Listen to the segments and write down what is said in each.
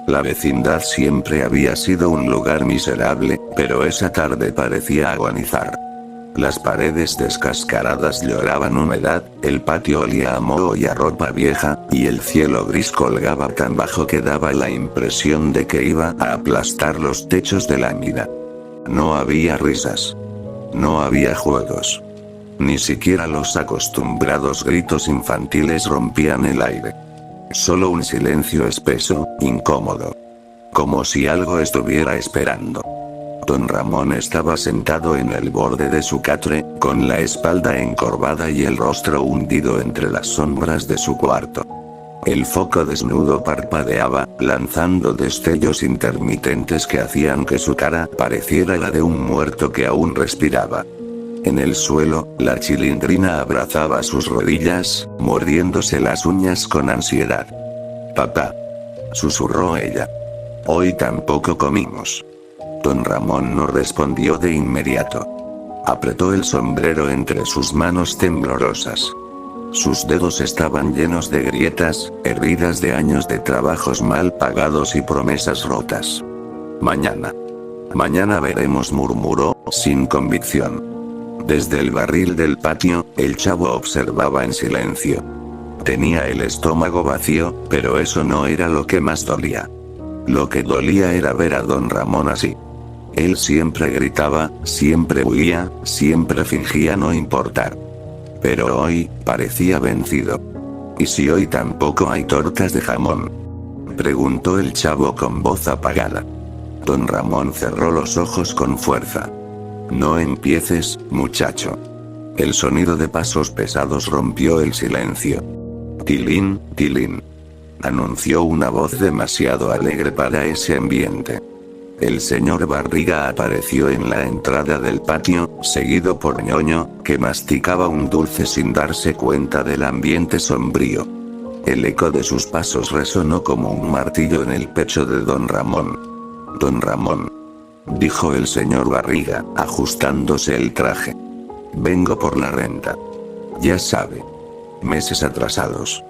La vecindad siempre había sido un lugar miserable, pero esa tarde parecía agonizar. Las paredes descascaradas lloraban humedad, el patio olía a moho y a ropa vieja, y el cielo gris colgaba tan bajo que daba la impresión de que iba a aplastar los techos de la vida. No había risas. No había juegos. Ni siquiera los acostumbrados gritos infantiles rompían el aire. Solo un silencio espeso, incómodo. Como si algo estuviera esperando. Don Ramón estaba sentado en el borde de su catre, con la espalda encorvada y el rostro hundido entre las sombras de su cuarto. El foco desnudo parpadeaba, lanzando destellos intermitentes que hacían que su cara pareciera la de un muerto que aún respiraba. En el suelo, la Chilindrina abrazaba sus rodillas, mordiéndose las uñas con ansiedad. «Papá», susurró ella. «Hoy tampoco comimos». Don Ramón no respondió de inmediato. Apretó el sombrero entre sus manos temblorosas. Sus dedos estaban llenos de grietas, heridas de años de trabajos mal pagados y promesas rotas. «Mañana. Mañana veremos», murmuró, sin convicción. Desde el barril del patio, el chavo observaba en silencio. Tenía el estómago vacío, pero eso no era lo que más dolía. Lo que dolía era ver a don Ramón así. Él siempre gritaba, siempre huía, siempre fingía no importar. Pero hoy, parecía vencido. ¿Y si hoy tampoco hay tortas de jamón?, preguntó el chavo con voz apagada. Don Ramón cerró los ojos con fuerza. «No empieces, muchacho». El sonido de pasos pesados rompió el silencio. «Tilín, tilín», anunció una voz demasiado alegre para ese ambiente. El señor Barriga apareció en la entrada del patio, seguido por Ñoño, que masticaba un dulce sin darse cuenta del ambiente sombrío. El eco de sus pasos resonó como un martillo en el pecho de don Ramón. «Don Ramón», dijo el señor Barriga, ajustándose el traje. «Vengo por la renta. Ya sabe. Meses atrasados».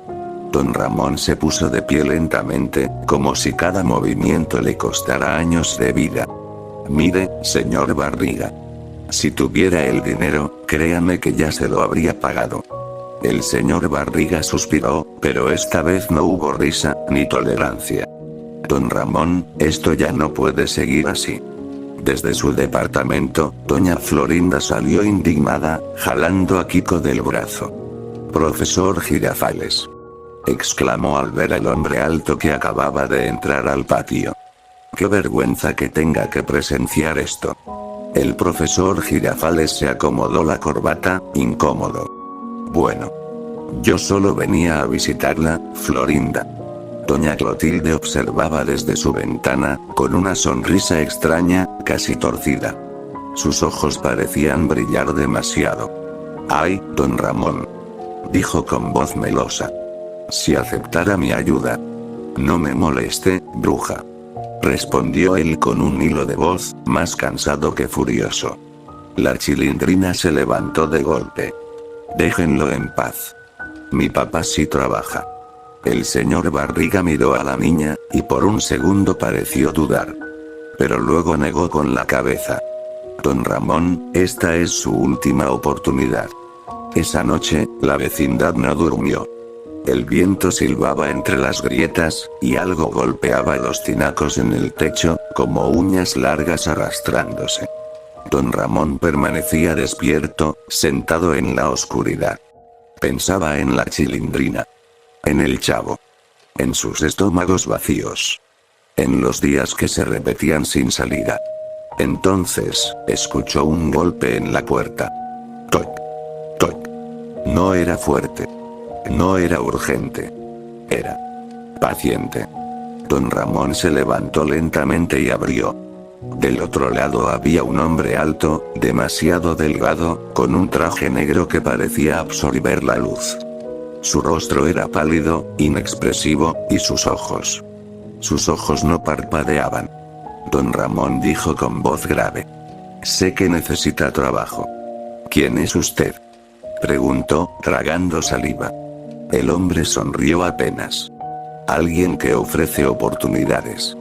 Don Ramón se puso de pie lentamente, como si cada movimiento le costara años de vida. «Mire, señor Barriga. Si tuviera el dinero, créame que ya se lo habría pagado». El señor Barriga suspiró, pero esta vez no hubo risa, ni tolerancia. «Don Ramón, esto ya no puede seguir así». Desde su departamento, doña Florinda salió indignada, jalando a Kiko del brazo. «Profesor Girafales», exclamó al ver al hombre alto que acababa de entrar al patio. «Qué vergüenza que tenga que presenciar esto». El profesor Girafales se acomodó la corbata, incómodo. «Bueno. Yo solo venía a visitarla, Florinda». Doña Clotilde observaba desde su ventana, con una sonrisa extraña, casi torcida. Sus ojos parecían brillar demasiado. «Ay, don Ramón», dijo con voz melosa. «Si aceptara mi ayuda». «No me moleste, bruja», respondió él con un hilo de voz, más cansado que furioso. La Chilindrina se levantó de golpe. «Déjenlo en paz. Mi papá sí trabaja». El señor Barriga miró a la niña, y por un segundo pareció dudar. Pero luego negó con la cabeza. «Don Ramón, esta es su última oportunidad». Esa noche, la vecindad no durmió. El viento silbaba entre las grietas, y algo golpeaba los tinacos en el techo, como uñas largas arrastrándose. Don Ramón permanecía despierto, sentado en la oscuridad. Pensaba en la Chilindrina. En el chavo. En sus estómagos vacíos. En los días que se repetían sin salida. Entonces, escuchó un golpe en la puerta. Toc. Toc. No era fuerte. No era urgente. Era paciente. Don Ramón se levantó lentamente y abrió. Del otro lado había un hombre alto, demasiado delgado, con un traje negro que parecía absorber la luz. Su rostro era pálido, inexpresivo, y sus ojos. Sus ojos no parpadeaban. Don Ramón dijo con voz grave. «Sé que necesita trabajo». «¿Quién es usted?», preguntó, tragando saliva. El hombre sonrió apenas. Alguien que ofrece oportunidades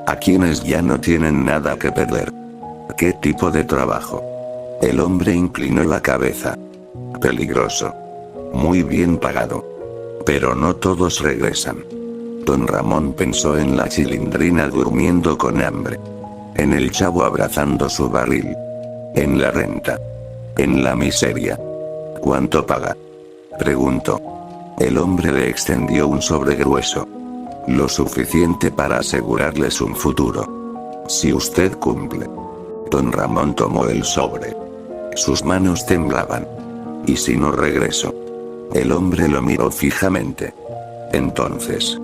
a quienes ya no tienen nada que perder. ¿Qué tipo de trabajo? El hombre inclinó la cabeza. Peligroso. Muy bien pagado. Pero no todos regresan. Don Ramón pensó en la Chilindrina durmiendo con hambre. En el chavo abrazando su barril. En la renta. En la miseria. ¿Cuánto paga? Preguntó. El hombre le extendió un sobre grueso. Lo suficiente para asegurarles un futuro. Si usted cumple. Don Ramón tomó el sobre. Sus manos temblaban. ¿Y si no regreso? El hombre lo miró fijamente. Entonces,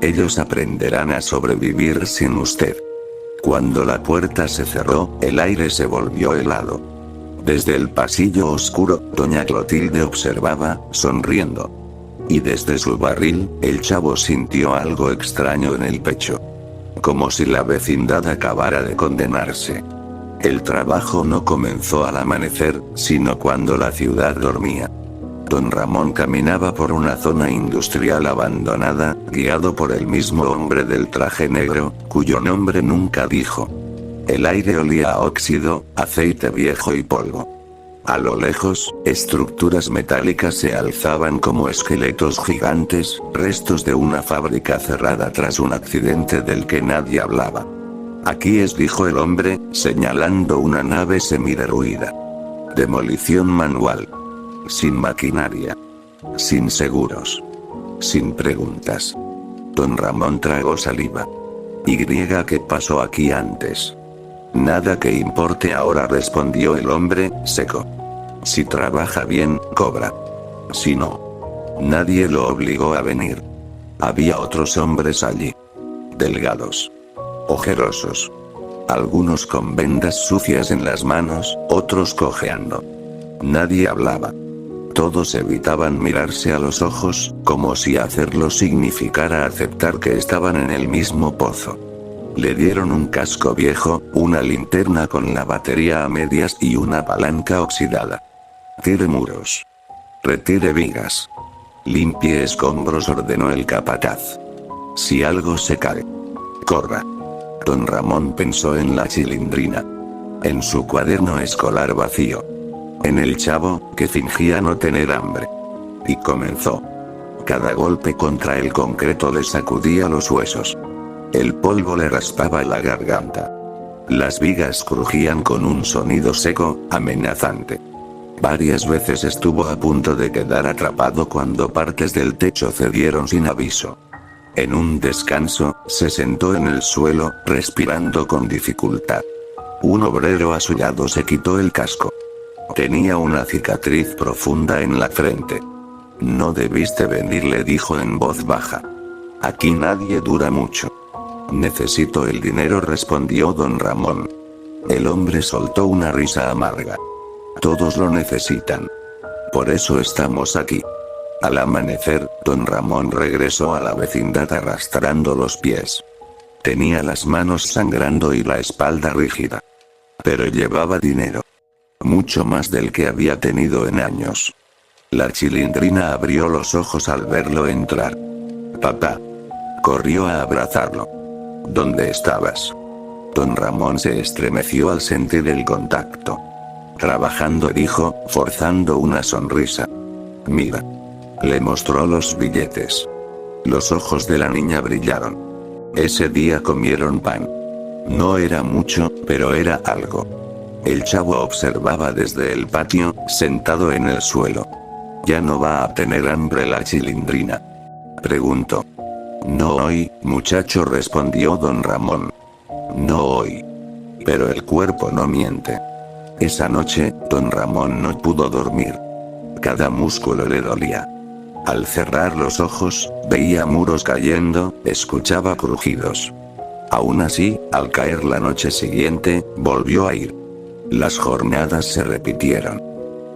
ellos aprenderán a sobrevivir sin usted. Cuando la puerta se cerró, el aire se volvió helado. Desde el pasillo oscuro, doña Clotilde observaba, sonriendo. Y desde su barril, el chavo sintió algo extraño en el pecho. Como si la vecindad acabara de condenarse. El trabajo no comenzó al amanecer, sino cuando la ciudad dormía. Don Ramón caminaba por una zona industrial abandonada, guiado por el mismo hombre del traje negro, cuyo nombre nunca dijo. El aire olía a óxido, aceite viejo y polvo. A lo lejos, estructuras metálicas se alzaban como esqueletos gigantes, restos de una fábrica cerrada tras un accidente del que nadie hablaba. Aquí es, dijo el hombre, señalando una nave semiderruida. Demolición manual. Sin maquinaria. Sin seguros. Sin preguntas. Don Ramón tragó saliva. ¿Qué pasó aquí antes? Nada que importe ahora, respondió el hombre, seco. Si trabaja bien, cobra. Si no. Nadie lo obligó a venir. Había otros hombres allí. Delgados. Ojerosos. Algunos con vendas sucias en las manos, otros cojeando. Nadie hablaba. Todos evitaban mirarse a los ojos, como si hacerlo significara aceptar que estaban en el mismo pozo. Le dieron un casco viejo, una linterna con la batería a medias y una palanca oxidada. Tire muros. Retire vigas. Limpie escombros, ordenó el capataz. Si algo se cae, corra. Don Ramón pensó en la Chilindrina. En su cuaderno escolar vacío. En el chavo, que fingía no tener hambre. Y comenzó. Cada golpe contra el concreto le sacudía los huesos. El polvo le raspaba la garganta. Las vigas crujían con un sonido seco, amenazante. Varias veces estuvo a punto de quedar atrapado cuando partes del techo cedieron sin aviso. En un descanso, se sentó en el suelo, respirando con dificultad. Un obrero a su lado se quitó el casco. Tenía una cicatriz profunda en la frente. No debiste venir, le dijo en voz baja. Aquí nadie dura mucho. Necesito el dinero, respondió don Ramón. El hombre soltó una risa amarga. Todos lo necesitan. Por eso estamos aquí. Al amanecer, don Ramón regresó a la vecindad arrastrando los pies. Tenía las manos sangrando y la espalda rígida. Pero llevaba dinero. Mucho más del que había tenido en años. La Chilindrina abrió los ojos al verlo entrar. Papá. Corrió a abrazarlo. ¿Dónde estabas? Don Ramón se estremeció al sentir el contacto. Trabajando, dijo, forzando una sonrisa. Mira. Le mostró los billetes. Los ojos de la niña brillaron. Ese día comieron pan. No era mucho, pero era algo. El chavo observaba desde el patio, sentado en el suelo. ¿Ya no va a tener hambre la Chilindrina?, preguntó. No hoy, muchacho, respondió don Ramón. No hoy. Pero el cuerpo no miente. Esa noche, don Ramón no pudo dormir. Cada músculo le dolía. Al cerrar los ojos, veía muros cayendo, escuchaba crujidos. Aún así, al caer la noche siguiente, volvió a ir. Las jornadas se repitieron.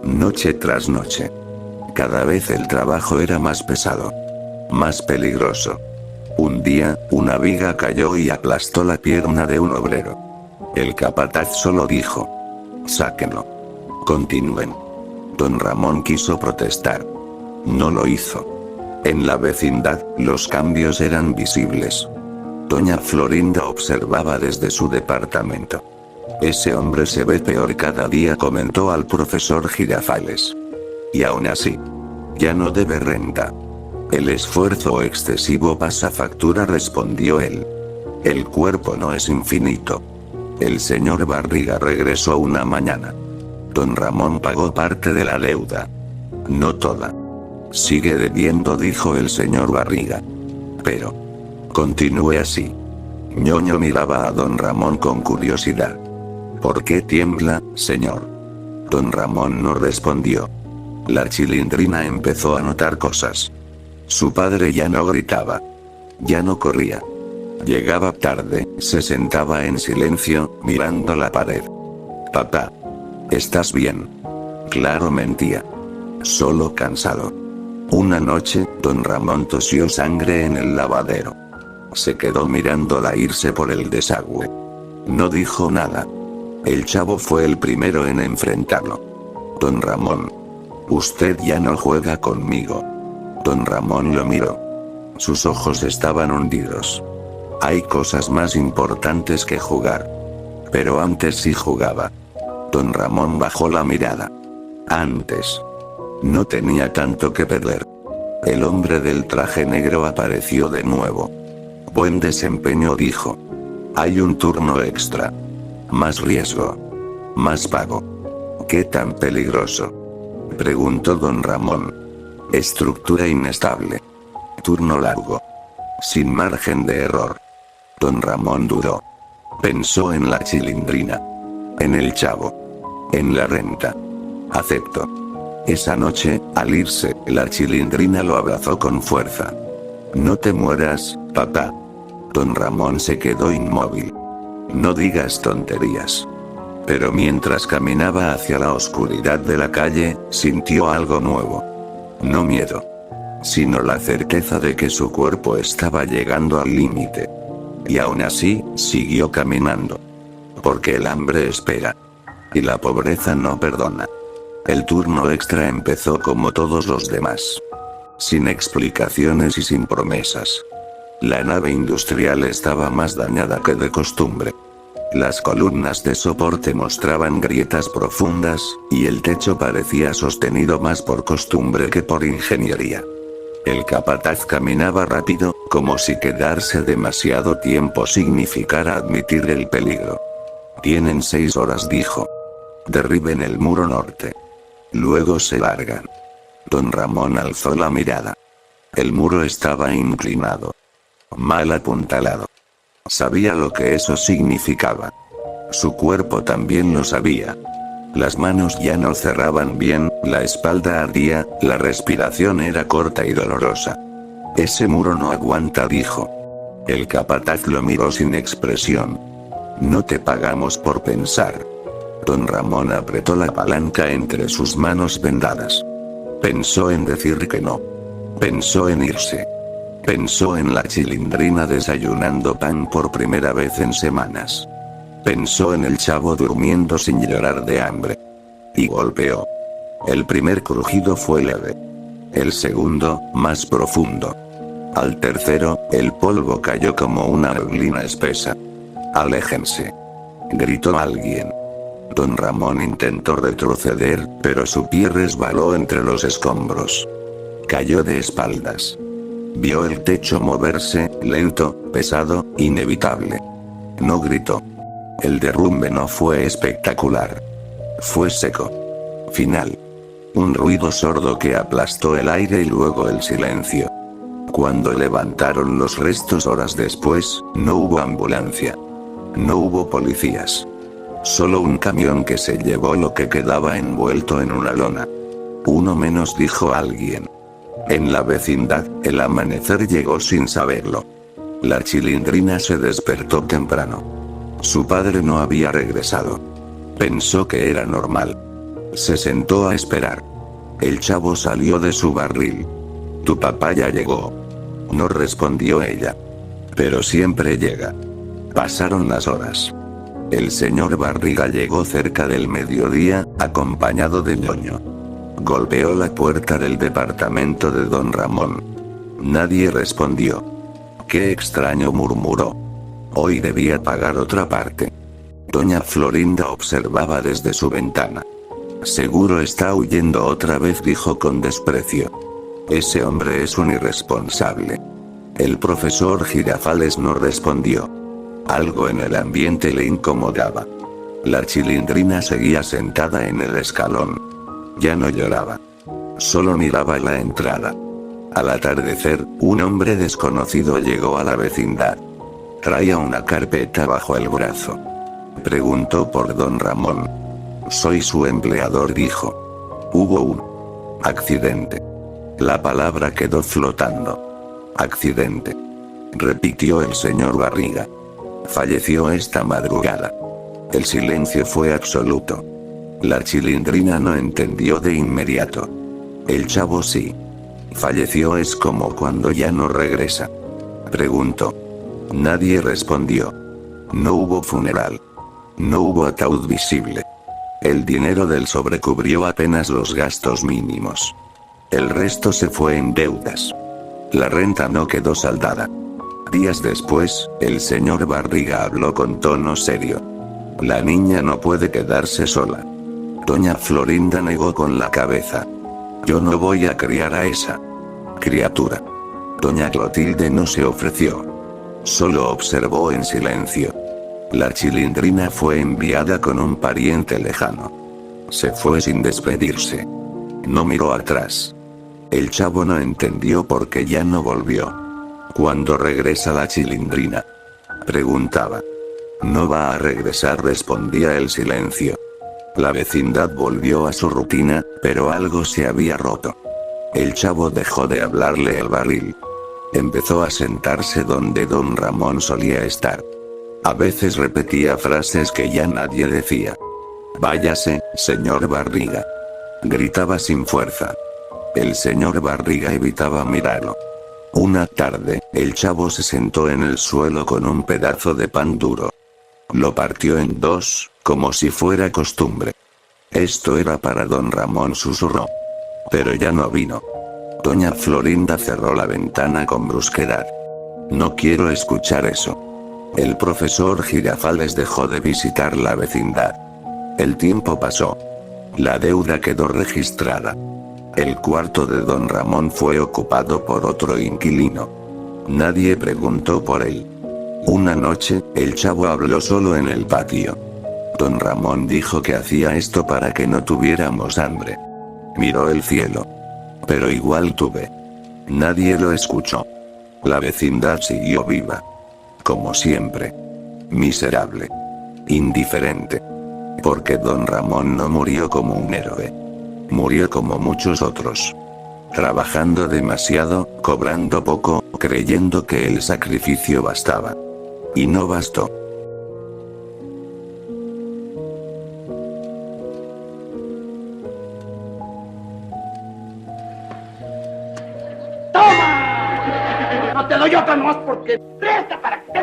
Noche tras noche. Cada vez el trabajo era más pesado. Más peligroso. Un día, una viga cayó y aplastó la pierna de un obrero. El capataz solo dijo: sáquenlo. Continúen. Don Ramón quiso protestar. No lo hizo. En la vecindad, los cambios eran visibles. Doña Florinda observaba desde su departamento. Ese hombre se ve peor cada día, comentó al profesor Girafales. Y aún así, ya no debe renta. El esfuerzo excesivo pasa factura, respondió él. El cuerpo no es infinito. El señor Barriga regresó una mañana. Don Ramón pagó parte de la deuda. No toda. Sigue debiendo, dijo el señor Barriga. Pero continúe así. Ñoño miraba a don Ramón con curiosidad. ¿Por qué tiembla, señor? Don Ramón no respondió. La Chilindrina empezó a notar cosas. Su padre ya no gritaba. Ya no corría. Llegaba tarde, se sentaba en silencio, mirando la pared. Papá. ¿Estás bien? Claro, mentía. Solo cansado. Una noche, don Ramón tosió sangre en el lavadero. Se quedó mirándola irse por el desagüe. No dijo nada. El chavo fue el primero en enfrentarlo. Don Ramón. Usted ya no juega conmigo. Don Ramón lo miró. Sus ojos estaban hundidos. Hay cosas más importantes que jugar. Pero antes sí jugaba. Don Ramón bajó la mirada. Antes. No tenía tanto que perder. El hombre del traje negro apareció de nuevo. Buen desempeño, dijo. Hay un turno extra. Más riesgo. Más pago. ¿Qué tan peligroso? Preguntó don Ramón. Estructura inestable. Turno largo. Sin margen de error. Don Ramón dudó. Pensó en la Chilindrina. En el chavo. En la renta. Acepto. Esa noche, al irse, la Chilindrina lo abrazó con fuerza. No te mueras, papá. Don Ramón se quedó inmóvil. No digas tonterías. Pero mientras caminaba hacia la oscuridad de la calle, sintió algo nuevo. No miedo. Sino la certeza de que su cuerpo estaba llegando al límite. Y aún así, siguió caminando. Porque el hambre espera. Y la pobreza no perdona. El turno extra empezó como todos los demás. Sin explicaciones y sin promesas. La nave industrial estaba más dañada que de costumbre. Las columnas de soporte mostraban grietas profundas, y el techo parecía sostenido más por costumbre que por ingeniería. El capataz caminaba rápido, como si quedarse demasiado tiempo significara admitir el peligro. Tienen 6 horas, dijo. Derriben el muro norte. Luego se largan. Don Ramón alzó la mirada. El muro estaba inclinado. Mal apuntalado. Sabía lo que eso significaba. Su cuerpo también lo sabía. Las manos ya no cerraban bien, la espalda ardía, la respiración era corta y dolorosa. Ese muro no aguanta, dijo. El capataz lo miró sin expresión. No te pagamos por pensar. Don Ramón apretó la palanca entre sus manos vendadas. Pensó en decir que no. Pensó en irse. Pensó en la Chilindrina desayunando pan por primera vez en semanas. Pensó en el chavo durmiendo sin llorar de hambre. Y golpeó. El primer crujido fue leve. El segundo, más profundo. Al tercero, el polvo cayó como una neblina espesa. Aléjense. Gritó alguien. Don Ramón intentó retroceder, pero su pie resbaló entre los escombros. Cayó de espaldas. Vio el techo moverse, lento, pesado, inevitable. No gritó. El derrumbe no fue espectacular. Fue seco. Final. Un ruido sordo que aplastó el aire y luego el silencio. Cuando levantaron los restos horas después, no hubo ambulancia. No hubo policías. Solo un camión que se llevó lo que quedaba envuelto en una lona. Uno menos, dijo alguien. En la vecindad, el amanecer llegó sin saberlo. La Chilindrina se despertó temprano. Su padre no había regresado. Pensó que era normal. Se sentó a esperar. El chavo salió de su barril. Tu papá ya llegó. No respondió ella. Pero siempre llega. Pasaron las horas. El señor Barriga llegó cerca del mediodía, acompañado de Ñoño. Golpeó la puerta del departamento de don Ramón. Nadie respondió. Qué extraño, murmuró. Hoy debía pagar otra parte. Doña Florinda observaba desde su ventana. Seguro está huyendo otra vez, dijo con desprecio. Ese hombre es un irresponsable. El profesor Girafales no respondió. Algo en el ambiente le incomodaba. La Chilindrina seguía sentada en el escalón. Ya no lloraba. Solo miraba la entrada. Al atardecer, un hombre desconocido llegó a la vecindad. Traía una carpeta bajo el brazo. Preguntó por don Ramón. Soy su empleador, dijo. Hubo un accidente. La palabra quedó flotando. Accidente. Repitió el señor Barriga. Falleció esta madrugada. El silencio fue absoluto. La Chilindrina no entendió de inmediato. El chavo sí. Falleció es como cuando ya no regresa. Preguntó. Nadie respondió. No hubo funeral. No hubo ataúd visible. El dinero del sobre cubrió apenas los gastos mínimos. El resto se fue en deudas. La renta no quedó saldada. Días después, el señor Barriga habló con tono serio. La niña no puede quedarse sola. Doña Florinda negó con la cabeza. Yo no voy a criar a esa criatura. Doña Clotilde no se ofreció. Solo observó en silencio. La Chilindrina fue enviada con un pariente lejano. Se fue sin despedirse. No miró atrás. El chavo no entendió por qué ya no volvió. ¿Cuándo regresa la Chilindrina?, preguntaba. No va a regresar, respondía el silencio. La vecindad volvió a su rutina, pero algo se había roto. El chavo dejó de hablarle al barril. Empezó a sentarse donde don Ramón solía estar. A veces repetía frases que ya nadie decía. Váyase, señor Barriga. Gritaba sin fuerza. El señor Barriga evitaba mirarlo. Una tarde, el chavo se sentó en el suelo con un pedazo de pan duro. Lo partió en dos, como si fuera costumbre. Esto era para don Ramón, susurró. Pero ya no vino. Doña Florinda cerró la ventana con brusquedad. No quiero escuchar eso. El profesor Girafales dejó de visitar la vecindad. El tiempo pasó. La deuda quedó registrada. El cuarto de don Ramón fue ocupado por otro inquilino. Nadie preguntó por él. Una noche, el chavo habló solo en el patio. Don Ramón dijo que hacía esto para que no tuviéramos hambre. Miró el cielo. Pero igual tuve. Nadie lo escuchó. La vecindad siguió viva. Como siempre. Miserable. Indiferente. Porque don Ramón no murió como un héroe. Murió como muchos otros. Trabajando demasiado, cobrando poco, creyendo que el sacrificio bastaba. Y no bastó. ¡Toma! No te doy otra nomás porque presta para que te...